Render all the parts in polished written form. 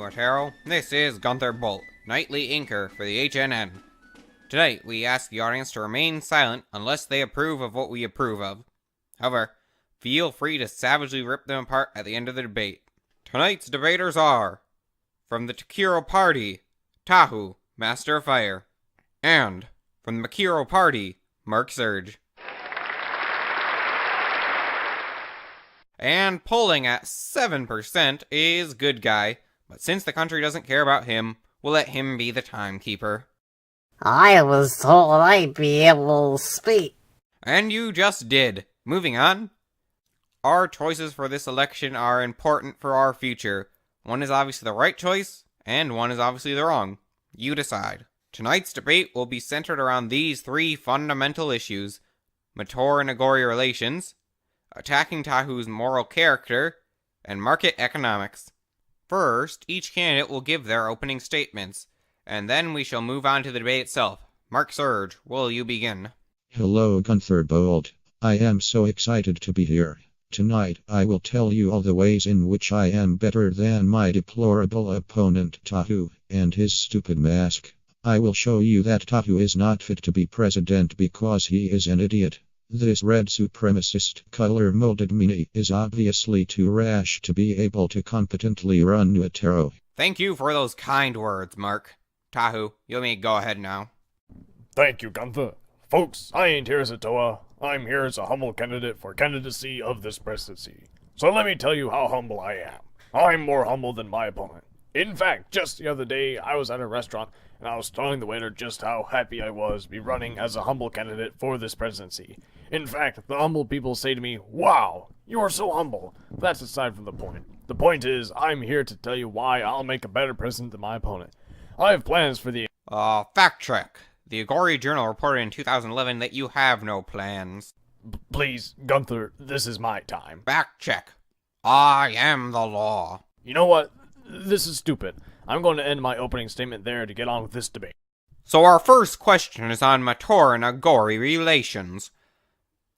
Atero. This is Gunther Bolt, nightly inker for the HNN. Tonight, we ask the audience to remain silent unless they approve of what we approve of. However, feel free to savagely rip them apart at the end of the debate. Tonight's debaters are, from the Takiro Party, Tahu, Master of Fire, and from the Makiro Party, Mark Surge. And polling at 7% is Good Guy, but since the country doesn't care about him, we'll let him be the timekeeper. I was told I'd be able to speak. And you just did. Moving on. Our choices for this election are important for our future. One is obviously the right choice, and one is obviously the wrong. You decide. Tonight's debate will be centered around these three fundamental issues: Mator and Agori relations, attacking Tahu's moral character, and market economics. First, each candidate will give their opening statements, and then we shall move on to the debate itself. Mark Surge, will you begin? Hello, Gunther Bolt. I am so excited to be here. Tonight, I will tell you all the ways in which I am better than my deplorable opponent Tahu and his stupid mask. I will show you that Tahu is not fit to be president because he is an idiot. This red supremacist, color-molded meanie is obviously too rash to be able to competently run Atero. Thank you for those kind words, Mark. Tahu, you may go ahead now. Thank you, Gunther. Folks, I ain't here as a Toa. I'm here as a humble candidate for candidacy of this presidency. So let me tell you how humble I am. I'm more humble than my opponent. In fact, just the other day, I was at a restaurant, and I was telling the waiter just how happy I was to be running as a humble candidate for this presidency. In fact, the humble people say to me, "Wow, you are so humble." But that's aside from the point. The point is, I'm here to tell you why I'll make a better president than my opponent. I have plans for the... Fact check. The Agori Journal reported in 2011 that you have no plans. Please, Gunther, this is my time. Fact check. I am the law. You know what? This is stupid. I'm going to end my opening statement there to get on with this debate. So our first question is on Mator and Agori relations.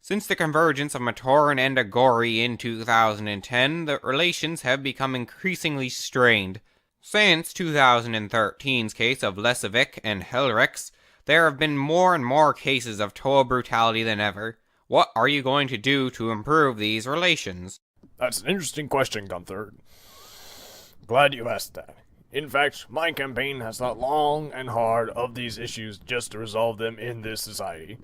Since the convergence of Matoran and Agori in 2010, the relations have become increasingly strained. Since 2013's case of Lesovic and Helrix, there have been more and more cases of Toa brutality than ever. What are you going to do to improve these relations? That's an interesting question, Gunther. Glad you asked that. In fact, my campaign has thought long and hard of these issues just to resolve them in this society.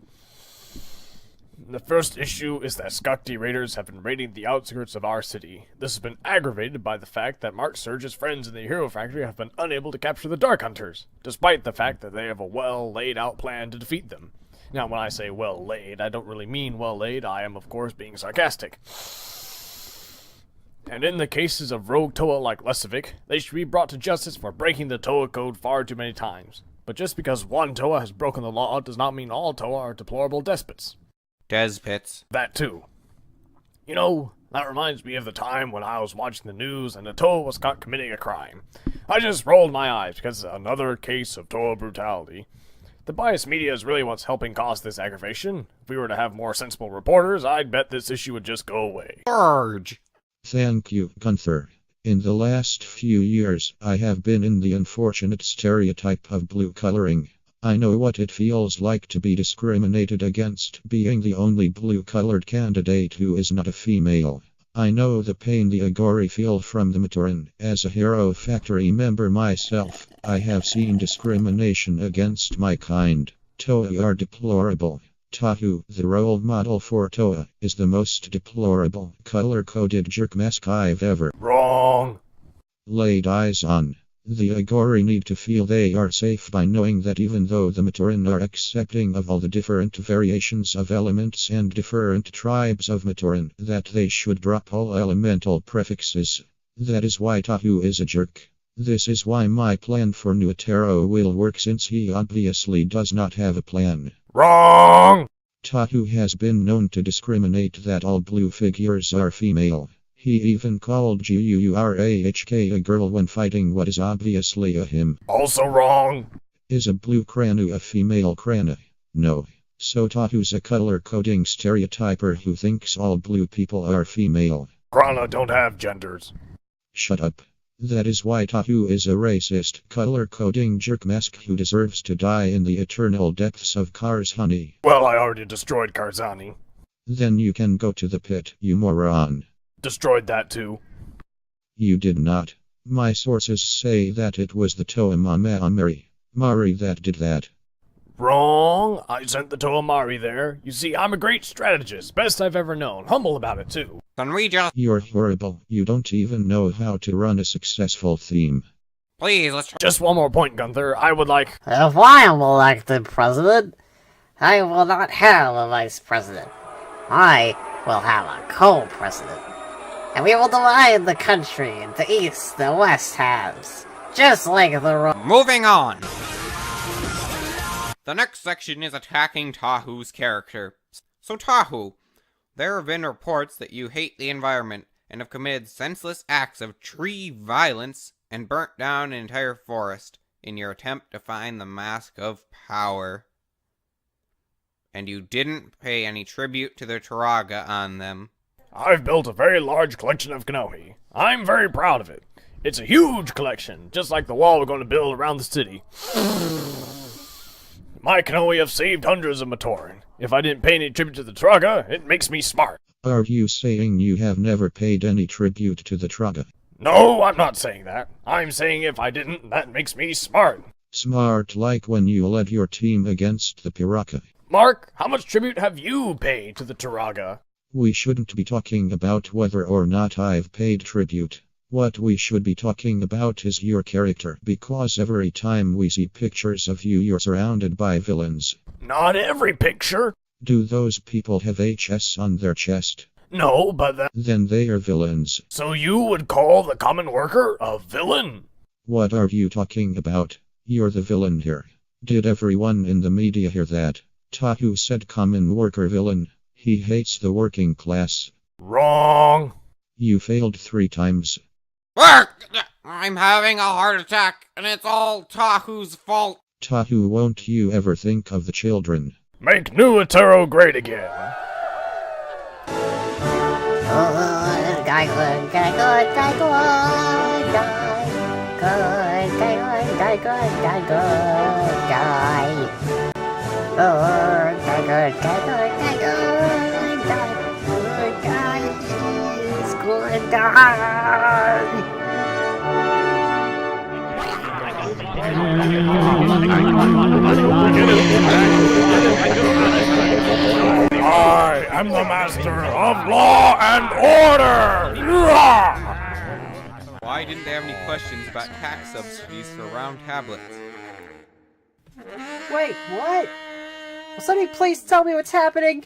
The first issue is that Skakti raiders have been raiding the outskirts of our city. This has been aggravated by the fact that Mark Surge's friends in the Hero Factory have been unable to capture the Dark Hunters, despite the fact that they have a well-laid-out plan to defeat them. Now, when I say well-laid, I don't really mean well-laid. I am, of course, being sarcastic. And in the cases of rogue Toa like Lesovic, they should be brought to justice for breaking the Toa code far too many times. But just because one Toa has broken the law does not mean all Toa are deplorable despots. Despits. That too. You know, that reminds me of the time when I was watching the news and a Toa was caught committing a crime. I just rolled my eyes because it's another case of Toa brutality. The biased media is really what's helping cause this aggravation. If we were to have more sensible reporters, I'd bet this issue would just go away. Surge. Thank you, Gunther. In the last few years, I have been in the unfortunate stereotype of blue coloring. I know what it feels like to be discriminated against, being the only blue-colored candidate who is not a female. I know the pain the Agori feel from the Matoran. As a Hero Factory member myself, I have seen discrimination against my kind. Toa are deplorable. Tahu, the role model for Toa, is the most deplorable, color-coded jerk mask I've ever Wrong! laid eyes on. The Agori need to feel they are safe by knowing that even though the Matoran are accepting of all the different variations of elements and different tribes of Matoran, that they should drop all elemental prefixes. That is why Tahu is a jerk. This is why my plan for new Atero will work, since he obviously does not have a plan. Wrong! Tahu has been known to discriminate that all blue figures are female. He even called Gurahk a girl when fighting what is obviously a him. Also wrong! Is a blue Kranu a female Krana? No. So Tahu's a color-coding stereotyper who thinks all blue people are female. Krana don't have genders. Shut up. That is why Tahu is a racist, color-coding jerk-mask who deserves to die in the eternal depths of Karzhani. Well, I already destroyed Karzhani. Then you can go to the pit, you moron. Destroyed that too. You did not. My sources say that it was the Toamamari Mari that did that. Wrong. I sent the Toamari there. You see, I'm a great strategist. Best I've ever known. Humble about it too. Can we just... You're horrible. You don't even know how to run a successful theme. Please, let's try... Just one more point, Gunther. I would like... If I am elected president, I will not have a vice president. I will have a co-president. And we will divide the country into East and West halves, just like the road. Moving on! The next section is attacking Tahu's character. So Tahu, there have been reports that you hate the environment and have committed senseless acts of tree violence and burnt down an entire forest in your attempt to find the Mask of Power. And you didn't pay any tribute to the Turaga on them. I've built a very large collection of Kanohi. I'm very proud of it. It's a huge collection, just like the wall we're going to build around the city. My Kanohi have saved hundreds of Matoran. If I didn't pay any tribute to the Turaga, it makes me smart. Are you saying you have never paid any tribute to the Turaga? No, I'm not saying that. I'm saying if I didn't, that makes me smart. Smart like when you led your team against the Piraka. Mark, how much tribute have you paid to the Turaga? We shouldn't be talking about whether or not I've paid tribute. What we should be talking about is your character, because every time we see pictures of you, you're surrounded by villains. Not every picture. Do those people have HS on their chest? No, but Then they are villains. So you would call the common worker a villain? What are you talking about? You're the villain here. Did everyone in the media hear that? Tahu said common worker villain. He hates the working class. Wrong. You failed 3 times. I'm having a heart attack, and it's all Tahu's fault. Tahu, won't you ever think of the children? Make new Atero great again. I am the master of law and order! Why didn't they have any questions about tax subsidies for round tablets? Wait, what? Will somebody please tell me what's happening?